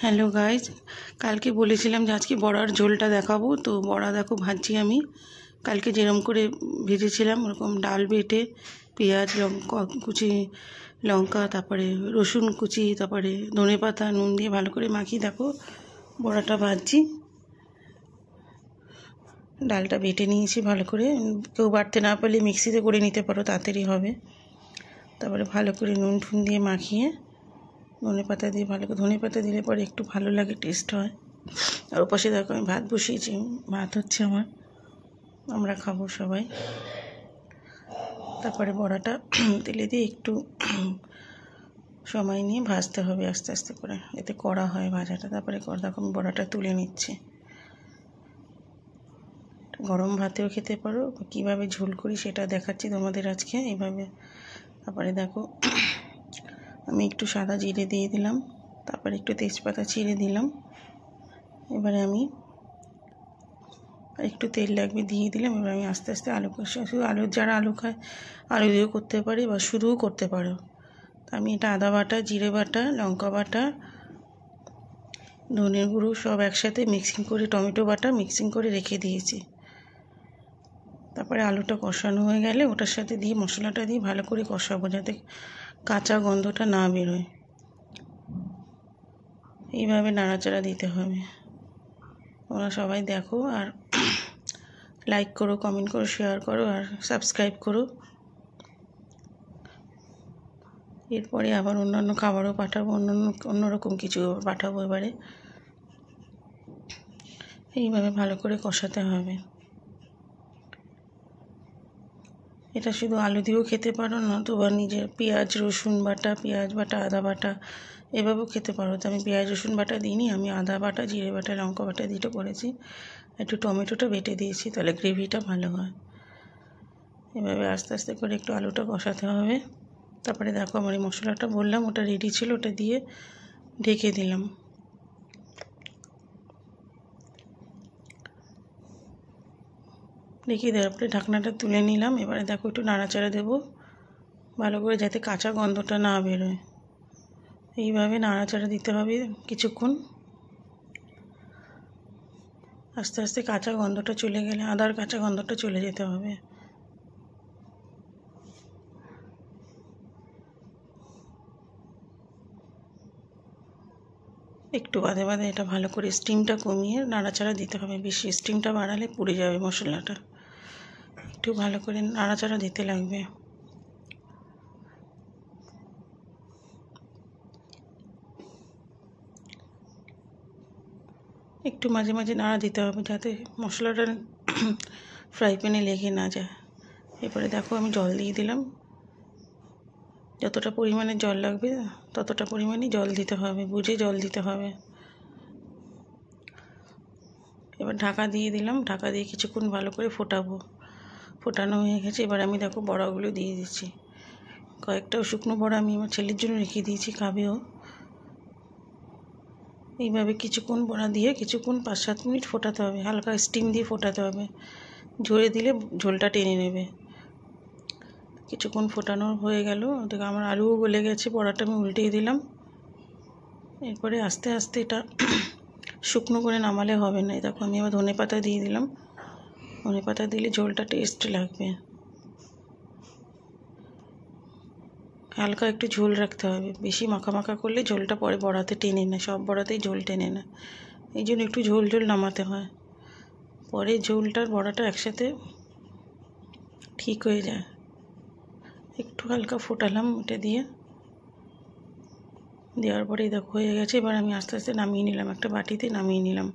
Hello guys, কালকে বলেছিলাম যে আজকে বড়ার ঝোলটা দেখাবো। তো বড়া দেখো ভাজছি আমি। কালকে যেরকম করে ভেজেছিলাম ওরকম ডাল বেটে পেঁয়াজ লঙ্কা কুচি, লঙ্কা, তারপরে রসুন কুচি, তারপরে ধনেপাতা নুন দিয়ে ভালো করে মাখিয়ে দেখো বড়াটা ভাজছি। ডালটা বেটে নিয়েছি ভালো করে, কেউ বাটতে না পারলে মিক্সিতে করে নিতে পারো, তাড়াতাড়ি হবে। তারপরে ভালো করে নুন ঠুন দিয়ে মাখিয়ে ধনেপাতা দিয়ে ভালো করে, ধনেপাতা দিলে পরে একটু ভালো লাগে, টেস্ট হয়। আর ওপাশে দেখো আমি ভাত বসিয়েছি, ভাত হচ্ছে আমার, আমরা খাবো সবাই। তারপরে বড়াটা তেলে দিয়ে একটু সময় নিয়ে ভাজতে হবে আস্তে আস্তে করে, এতে কড়া হয় ভাজাটা। তারপরে দেখো আমি বড়াটা তুলে নিচ্ছি। গরম ভাতেও খেতে পারো, কীভাবে ঝোল করি সেটা দেখাচ্ছি তোমাদের আজকে এইভাবে। তারপরে দেখো আমি একটু সাদা জিরে দিয়ে দিলাম, তারপরে একটু তেজপাতা ছিঁড়ে দিলাম। এবারে আমি একটু তেল লাগবে দিয়ে দিলাম। এবার আমি আস্তে আস্তে আলু কষে, শুধু আলু, যারা আলু খায় আলু দিয়েও করতে পারে বা শুধুও করতে পারো। তা আমি এটা আদা বাটা, জিরে বাটা, লঙ্কা বাটা, ধনের গুঁড়ো সব একসাথে মিক্সিং করে, টমেটো বাটা মিক্সিং করে রেখে দিয়েছি। তারপরে আলুটা কষানো হয়ে গেলে ওটার সাথে দিয়ে মশলাটা দিয়ে ভালো করে কষাবো, যাতে কাঁচা গন্ধটা না বেরোয়। এইভাবে নাড়াচাড়া দিতে হবে। তোমরা সবাই দেখো, আর লাইক করো, কমেন্ট করো, শেয়ার করো, আর সাবস্ক্রাইব করো। এরপরে আবার অন্যান্য খাবারও পাঠাবো, অন্যরকম কিছু পাঠাবো এবারে। এইভাবে ভালো করে কষাতে হবে। এটা শুধু আলু দিয়েও খেতে পারো, নতুবা নিজের পেঁয়াজ রসুন বাটা, পেঁয়াজ বাটা, আদা বাটা এভাবেও খেতে পারো। তো আমি পেঁয়াজ রসুন বাটা দিইনি, আমি আদা বাটা, জিরে বাটা, লঙ্কা বাটা দিয়ে করেছি। একটু টমেটোটা বেটে দিয়েছি, তাহলে গ্রেভিটা ভালো হয়। এভাবে আস্তে আস্তে করে একটু আলুটা কষাতে হবে। তারপরে দেখো আমার এই মশলাটা বললাম ওটা রেডি ছিল, ওটা দিয়ে ঢেকে দিলাম। ঢেকে দেওয়ার পরে ঢাকনাটা তুলে নিলাম। এবারে দেখো একটু নাড়াচাড়া দেবো ভালো করে, যাতে কাঁচা গন্ধটা না বেরোয়। এইভাবে নাড়াচাড়া দিতে হবে কিছুক্ষণ। আস্তে আস্তে কাঁচা গন্ধটা চলে গেলে, আদার কাঁচা গন্ধটা চলে যেতে হবে। একটু বাদে বাদে এটা ভালো করে স্টিমটা কমিয়ে নাড়াচাড়া দিতে হবে, বেশি স্টিমটা বাড়ালে পুড়ে যাবে মশলাটা। একটু ভালো করে নাড়াচাড়া দিতে লাগবে। একটু মাঝে মাঝে নাড়া দিতে হবে, যাতে মশলাটা ফ্রাই প্যানে লেগে না যায়। এরপরে দেখো আমি জল দিয়ে দিলাম, যতটা পরিমাণে জল লাগবে ততটা পরিমাণেই জল দিতে হবে, বুঝে জল দিতে হবে। এবার ঢাকা দিয়ে দিলাম, ঢাকা দিয়ে কিছুক্ষণ ভালো করে ফোটাবো। ফোটানো হয়ে গেছে, এবার আমি দেখো বড়াগুলো দিয়ে দিচ্ছি। কয়েকটা শুকনো বড়া আমি আমার ছেলের জন্য রেখে দিয়েছি, খাবেও। এইভাবে কিছুক্ষণ বড়া দিয়ে কিছুক্ষণ 5-7 মিনিট ফোটাতে হবে, হালকা স্টিম দিয়ে ফোটাতে হবে। ঝরে দিলে ঝোলটা টেনে নেবে। কিছুক্ষণ ফোটানো হয়ে গেল, দেখো আমার আলুও গলে গেছে, বড়াটা আমি উল্টিয়ে দিলাম। এরপরে আস্তে আস্তে এটা শুকনো করে নামালে হবে না। দেখো আমি আবার ধনেপাতা দিয়ে দিলাম, ধনেপাতা দিলে ঝোলটা টেস্ট লাগবে। হালকা একটু ঝোল রাখতে হবে, বেশি মাখা মাখা করলে ঝোলটা পরে বড়াতে টেনে না, সব বড়াতেই ঝোল টেনে না। এই জন্য একটু ঝোল ঝোল নামাতে হয়, পরে ঝোলটার বড়াটা একসাথে ঠিক হয়ে যায়। একটু হালকা ফোটালাম এটা দিয়ে, দেওয়ার পরে দেখো হয়ে গেছে। এবার আমি আস্তে আস্তে নামিয়ে নিলাম, একটা বাটিতে নামিয়ে নিলাম।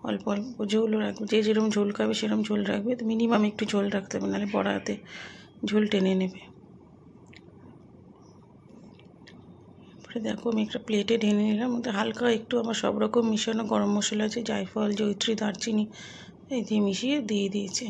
অল্প অল্প ঝোলও রাখবে, যে যেরকম ঝোল খাবে সেরকম ঝোল রাখবে, তো মিনিমাম একটু ঝোল রাখতে হবে, নাহলে বড়াতে ঝোল টেনে নেবে। তারপরে দেখো আমি একটা প্লেটে ঢেলে নিলাম, ওতে হালকা একটু আমার সব রকম মিশানো গরম মশলা আছে, জায়ফল, জয়িত্রী, দারচিনি, এই দিয়ে মিশিয়ে দিয়ে দিয়েছি।